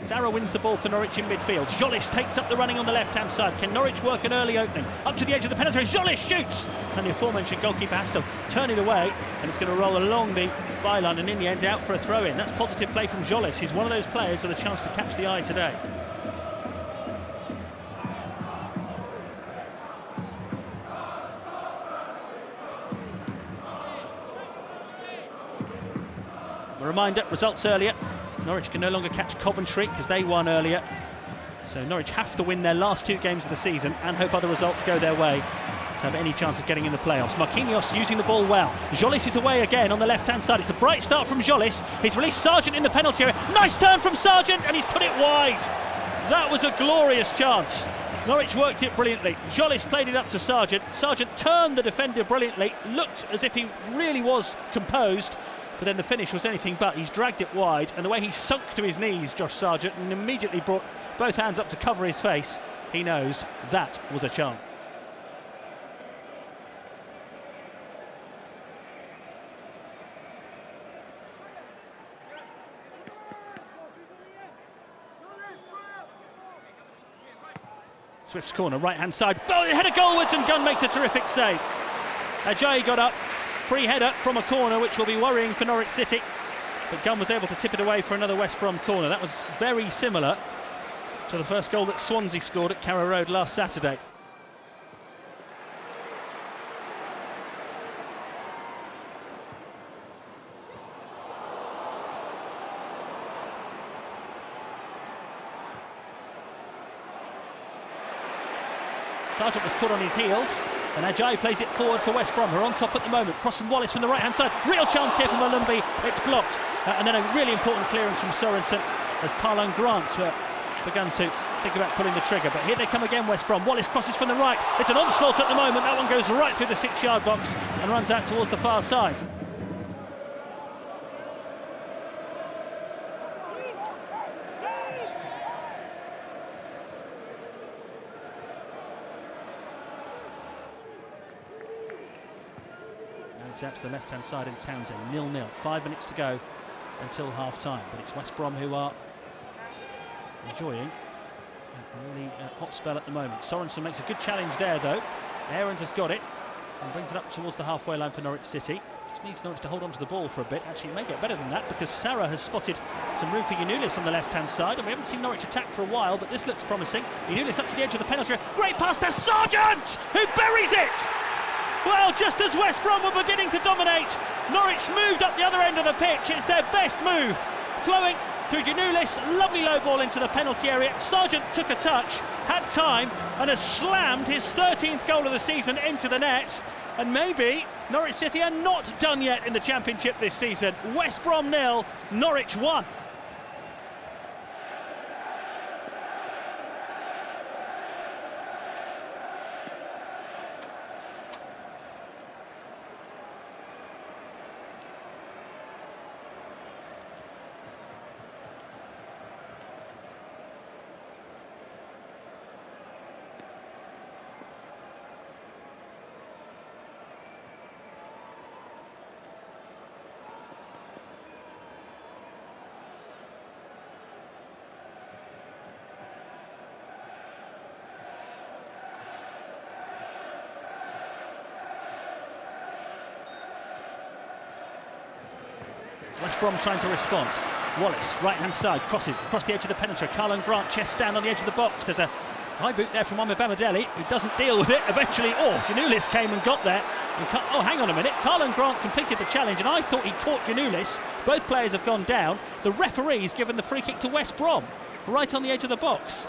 Sarah wins the ball for Norwich in midfield. Jolis takes up the running on the left-hand side. Can Norwich work an early opening? Up to the edge of the penalty. Jolis shoots! And the aforementioned goalkeeper has to turn it away, and it's going to roll along the byline and in the end out for a throw-in. That's positive play from Jolis. He's one of those players with a chance to catch the eye today. A reminder, results earlier. Norwich can no longer catch Coventry because they won earlier. So Norwich have to win their last 2 games of the season and hope other results go their way to have any chance of getting in the playoffs. Marquinhos using the ball well. Jolis is away again on the left-hand side. It's a bright start from Jolis. He's released Sargent in the penalty area. Nice turn from Sargent, and he's put it wide. That was a glorious chance. Norwich worked it brilliantly. Jolis played it up to Sargent. Sargent turned the defender brilliantly. Looked as if he really was composed. But then the finish was anything but. He's dragged it wide, and the way he sunk to his knees, Josh Sargent, and immediately brought both hands up to cover his face, he knows that was a chance. Swift's corner, right-hand side. Oh, header goalwards, and Gunn makes a terrific save. Ajayi got up. Free header from a corner, which will be worrying for Norwich City. But Gunn was able to tip it away for another West Brom corner. That was very similar to the first goal that Swansea scored at Carrow Road last Saturday. Sargent was put on his heels, and Ajayi plays it forward for West Brom, who are on top at the moment. Cross from Wallace from the right-hand side. Real chance here from Malumbi. It's blocked. And then a really important clearance from Sorensen as Carlan Grant began to think about pulling the trigger. But here they come again, West Brom. Wallace crosses from the right. It's an onslaught at the moment. That one goes right through the 6-yard box and runs out towards the far side. It's out to the left-hand side in Townsend, 0-0. 5 minutes to go until half-time. But it's West Brom who are enjoying a really hot spell at the moment. Sorensen makes a good challenge there, though. Aarons has got it and brings it up towards the halfway line for Norwich City. Just needs Norwich to hold on to the ball for a bit. Actually, it may get better than that because Sarah has spotted some room for Yanulis on the left-hand side, and we haven't seen Norwich attack for a while, but this looks promising. Yanulis up to the edge of the penalty area. Great pass to Sargent, who buries it! Well, just as West Brom were beginning to dominate, Norwich moved up the other end of the pitch. It's their best move. Flowing through Janulis, lovely low ball into the penalty area. Sargent took a touch, had time, and has slammed his 13th goal of the season into the net. And maybe Norwich City are not done yet in the Championship this season. West Brom 0, Norwich 1. West Brom trying to respond. Wallace, right-hand side, crosses across the edge of the penalty. Carlan Grant, chest stand on the edge of the box. There's a high boot there from Bamidele, who doesn't deal with it. Eventually, Janulis came and got there. Oh, hang on a minute. Carlan Grant completed the challenge, and I thought he caught Janulis. Both players have gone down. The referee's given the free kick to West Brom, right on the edge of the box.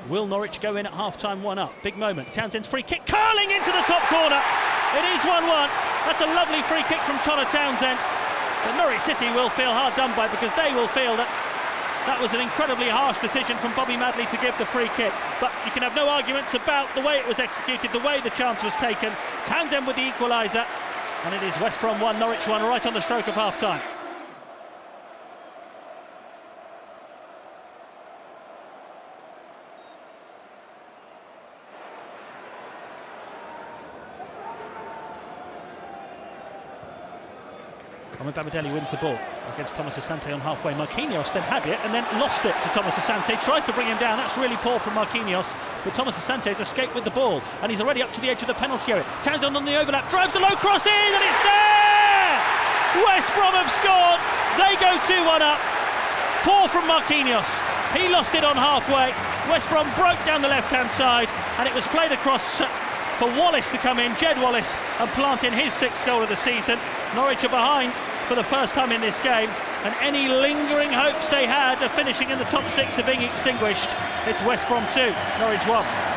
Will Norwich go in at half-time 1-up? Big moment. Townsend's free kick curling into the top corner. It is 1-1. That's a lovely free kick from Connor Townsend. But Norwich City will feel hard done by because they will feel that that was an incredibly harsh decision from Bobby Madley to give the free kick. But you can have no arguments about the way it was executed, the way the chance was taken. Townsend with the equaliser. And it is West Brom 1, Norwich 1, right on the stroke of half-time. And when Babadelli wins the ball against Thomas Asante on halfway, Marquinhos then had it and then lost it to Thomas Asante. Tries to bring him down. That's really poor from Marquinhos. But Thomas Asante has escaped with the ball and he's already up to the edge of the penalty area. Townsend on the overlap, drives the low cross in and it's there! West Brom have scored. They go 2-1 up. Poor from Marquinhos. He lost it on halfway. West Brom broke down the left-hand side and it was played across for Wallace to come in, Jed Wallace, and plant in his 6th goal of the season. Norwich are behind for the first time in this game, and any lingering hopes they had of finishing in the top 6 are being extinguished. It's West Brom 2, Norwich 1.